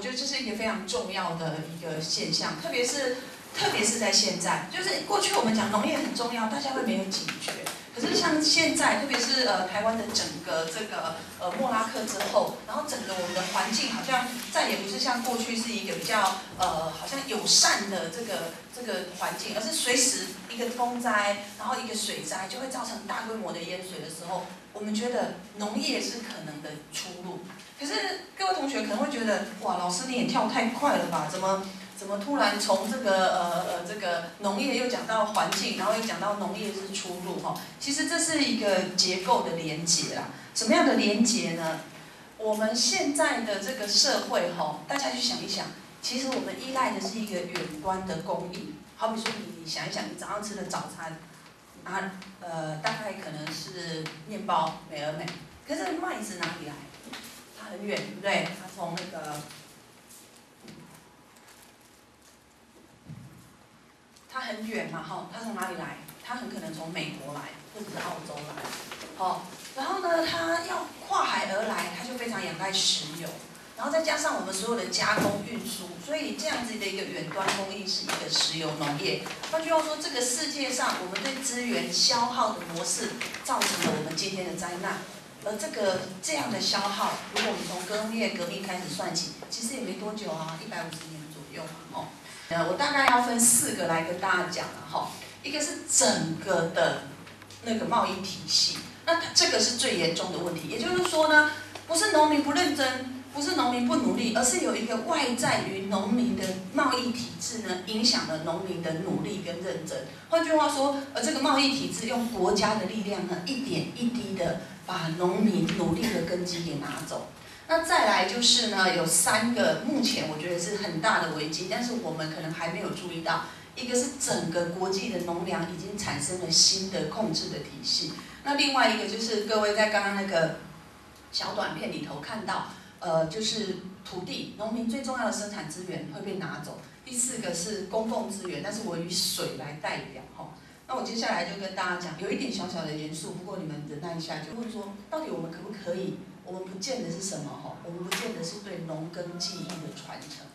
觉得这是一个非常重要的一个现象，特别是在现在，就是过去我们讲农业很重要，大家会没有警觉。可是像现在，特别是台湾的整个这个莫拉克之后，然后整个我们的环境好像再也不是像过去是一个比较好像友善的这个环境，而是随时一个风灾，然后一个水灾就会造成大规模的淹水的时候，我们觉得农业是可能的出路。可是各位同学可能会觉得，哇，老师你也跳太快了吧？怎么突然从这个农业又讲到环境，然后又讲到农业是出路哈？其实这是一个结构的连结啦。什么样的连结呢？我们现在的这个社会哈，大家去想一想，其实我们依赖的是一个远端的供应。好比说你想一想，你早上吃的早餐，大概可能是面包、美而美，可是麦子哪里来？它很远，对不对？它从那个。它很远嘛，哈，它从哪里来？它很可能从美国来，或者是澳洲来，好，然后呢，它要跨海而来，它就非常仰赖石油，然后再加上我们所有的加工运输，所以这样子的一个远端供应是一个石油农业。换句话说，这个世界上我们对资源消耗的模式，造成了我们今天的灾难。而这样的消耗，如果我们从工业革命开始算起，其实也没多久啊，150年左右嘛，哦。我大概要分4个来跟大家讲了哈，一个是整个的那个贸易体系，那这个是最严重的问题，也就是说呢，不是农民不认真，不是农民不努力，而是有一个外在于农民的贸易体制呢，影响了农民的努力跟认真。换句话说，这个贸易体制用国家的力量呢，一点一滴的把农民努力的根基给拿走。那再来就是呢，有3个目前我觉得是很大的危机，但是我们可能还没有注意到。一个是整个国际的农粮已经产生了新的控制的体系，那另外一个就是各位在刚刚那个小短片里头看到，就是土地，农民最重要的生产资源会被拿走。第4个是公共资源，但是我以水来代表哈。那我接下来就跟大家讲，有一点小小的严肃，不过你们忍耐一下，就问说，到底我们可不可以？我们不见得是什么哈，我们不见得是对农耕技艺的传承。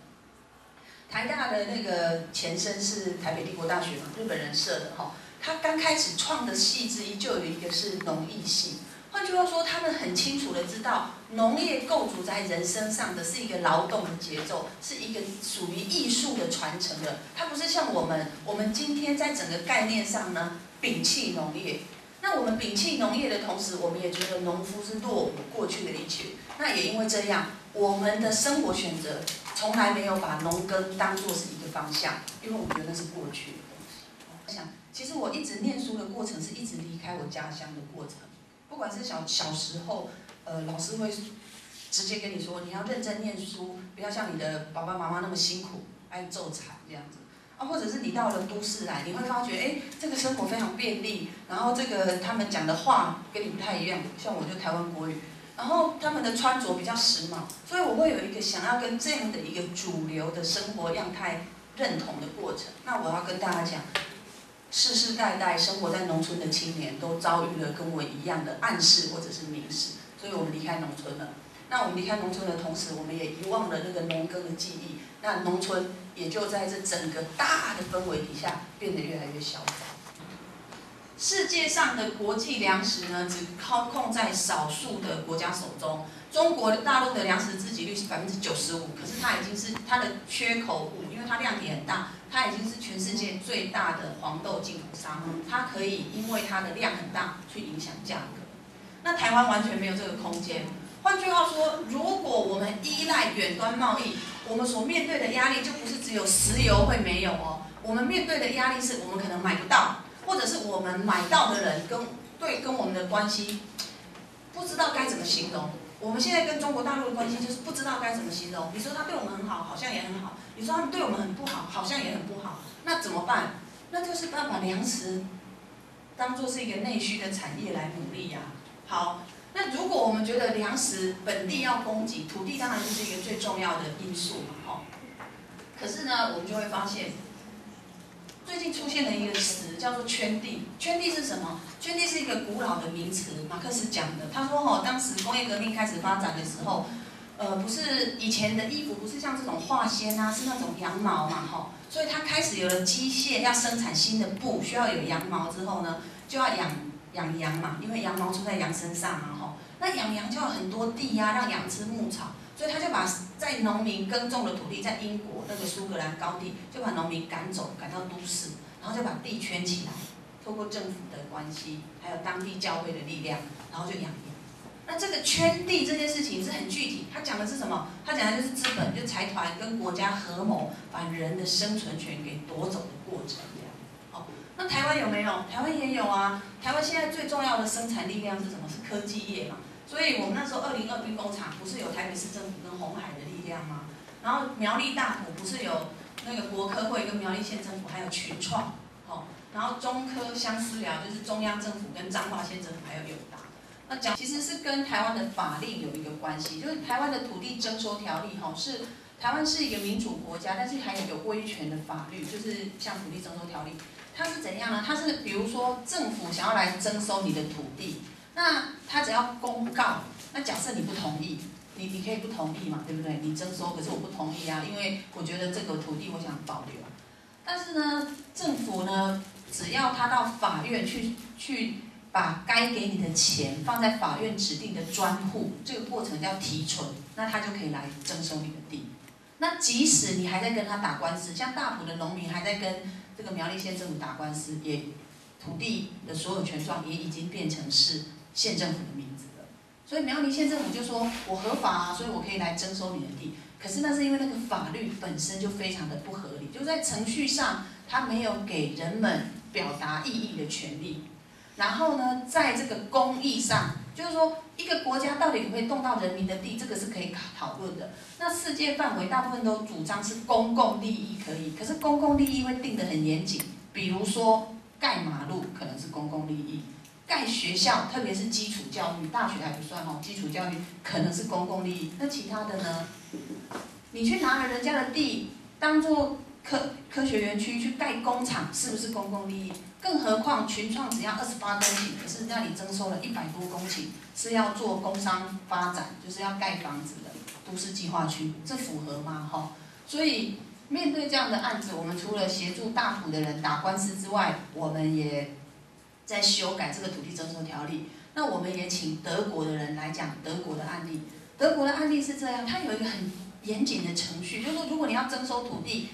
台大的那个前身是台北帝国大学嘛，日本人设的哈。他刚开始创的系之一就有一个是农艺系。换句话说，他们很清楚的知道，农业构筑在人身上的是一个劳动的节奏，是一个属于艺术的传承的。它不是像我们今天在整个概念上呢，摒弃农业。那我们摒弃农业的同时，我们也觉得农夫是落伍过去的一群。那也因为这样，我们的生活选择从来没有把农耕当作是一个方向，因为我们觉得那是过去的东西。我想，其实我一直念书的过程是一直离开我家乡的过程。不管是小时候，老师会直接跟你说，你要认真念书，不要像你的爸爸妈妈那么辛苦，爱揍惨这样子。或者是你到了都市来，你会发觉，哎，这个生活非常便利，然后这个他们讲的话跟你不太一样，像我就台湾国语，然后他们的穿着比较时髦，所以我会有一个想要跟这样的一个主流的生活样态认同的过程。那我要跟大家讲，世世代代生活在农村的青年都遭遇了跟我一样的暗示或者是明示，所以我们离开农村了。那我们离开农村的同时，我们也遗忘了那个农耕的记忆。那农村也就在这整个大的氛围底下变得越来越嚣张。世界上的国际粮食呢，只操控在少数的国家手中。中国大陆的粮食自给率是95%，可是它已经是它的缺口物，因为它量体很大，它已经是全世界最大的黄豆进口商。它可以因为它的量很大去影响价格。那台湾完全没有这个空间。换句话说，如果我们依赖远端贸易，我们所面对的压力就不是只有石油会没有哦，我们面对的压力是我们可能买不到，或者是我们买到的人跟我们的关系不知道该怎么形容。我们现在跟中国大陆的关系就是不知道该怎么形容。你说他对我们很好，好像也很好；你说他们对我们很不好，好像也很不好。那怎么办？那就是要把粮食当作是一个内需的产业来努力呀。好。那如果我们觉得粮食本地要供给，土地当然就是一个最重要的因素嘛，哈。可是呢，我们就会发现，最近出现了一个词叫做圈地。圈地是什么？圈地是一个古老的名词，马克思讲的。他说，当时工业革命开始发展的时候，不是以前的衣服不是像这种化纤啊，是那种羊毛嘛，吼，所以它开始有了机械要生产新的布，需要有羊毛之后呢，就要养羊嘛，因为羊毛出在羊身上嘛，吼，那养羊就要很多地呀、让羊吃牧草，所以他就把在农民耕种的土地，在英国那个苏格兰高地，就把农民赶走，赶到都市，然后就把地圈起来，透过政府的关系，还有当地教会的力量，然后就养羊。那这个圈地这件事情是很具体，他讲的是什么？他讲的就是资本，就财团跟国家合谋，把人的生存权给夺走的过程。这样，好，那台湾有没有？台湾也有啊。台湾现在最重要的生产力量是什么？是科技业嘛。所以我们那时候202兵工厂不是有台北市政府跟鸿海的力量吗？然后苗栗大埔不是有那个国科会跟苗栗县政府，还有群创，好，然后中科相思寮就是中央政府跟彰化县政府还有友达。那讲其实是跟台湾的法令有一个关系，就是台湾的土地征收条例，是台湾是一个民主国家，但是还有威权的法律，就是像土地征收条例，它是怎样呢？它是比如说政府想要来征收你的土地，那它只要公告，那假设你不同意，你可以不同意嘛，对不对？你征收，可是我不同意啊，因为我觉得这个土地我想保留，但是呢，政府呢，只要他到法院去把该给你的钱放在法院指定的专户，这个过程叫提存，那他就可以来征收你的地。那即使你还在跟他打官司，像大埔的农民还在跟这个苗栗县政府打官司，也土地的所有权状也已经变成是县政府的名字了。所以苗栗县政府就说我合法啊，所以我可以来征收你的地。可是那是因为那个法律本身就非常的不合理，就在程序上它没有给人们表达异议的权利。然后呢，在这个公益上，就是说一个国家到底可不可以动到人民的地，这个是可以讨论的。那世界范围大部分都主张是公共利益可以，可是公共利益会定得很严谨，比如说盖马路可能是公共利益，盖学校，特别是基础教育，大学还不算哦，基础教育可能是公共利益。那其他的呢？你去拿了人家的地当做科学园区去盖工厂，是不是公共利益？更何况群创只要28公顷，可是那里征收了100多公顷，是要做工商发展，就是要盖房子的都市计划区，这符合吗？所以面对这样的案子，我们除了协助大埔的人打官司之外，我们也在修改这个土地征收条例。那我们也请德国的人来讲德国的案例。德国的案例是这样，它有一个很严谨的程序，就是说如果你要征收土地，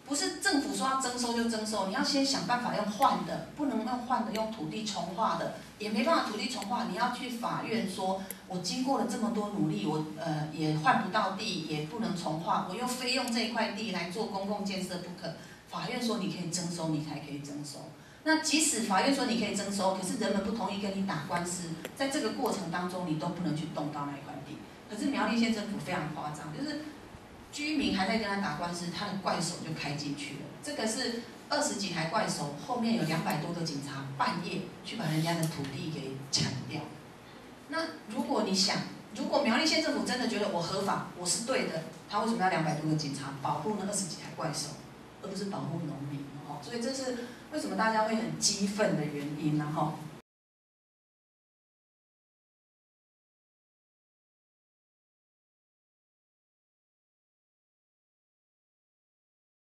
不是政府说要征收就征收，你要先想办法用换的，不能用换的，用土地重划的，也没办法土地重划，你要去法院说，我经过了这么多努力，我也换不到地，也不能重划，我又非用这一块地来做公共建设不可，法院说你可以征收，你才可以征收。那即使法院说你可以征收，可是人们不同意跟你打官司，在这个过程当中，你都不能去动到那一块地。可是苗栗县政府非常夸张，就是居民还在跟他打官司，他的怪手就开进去了。这个是20几台怪手，后面有200多个警察半夜去把人家的土地给铲掉。那如果你想，如果苗栗县政府真的觉得我合法，我是对的，他为什么要200多个警察保护那20几台怪手，而不是保护农民？所以这是为什么大家会很激愤的原因，然后。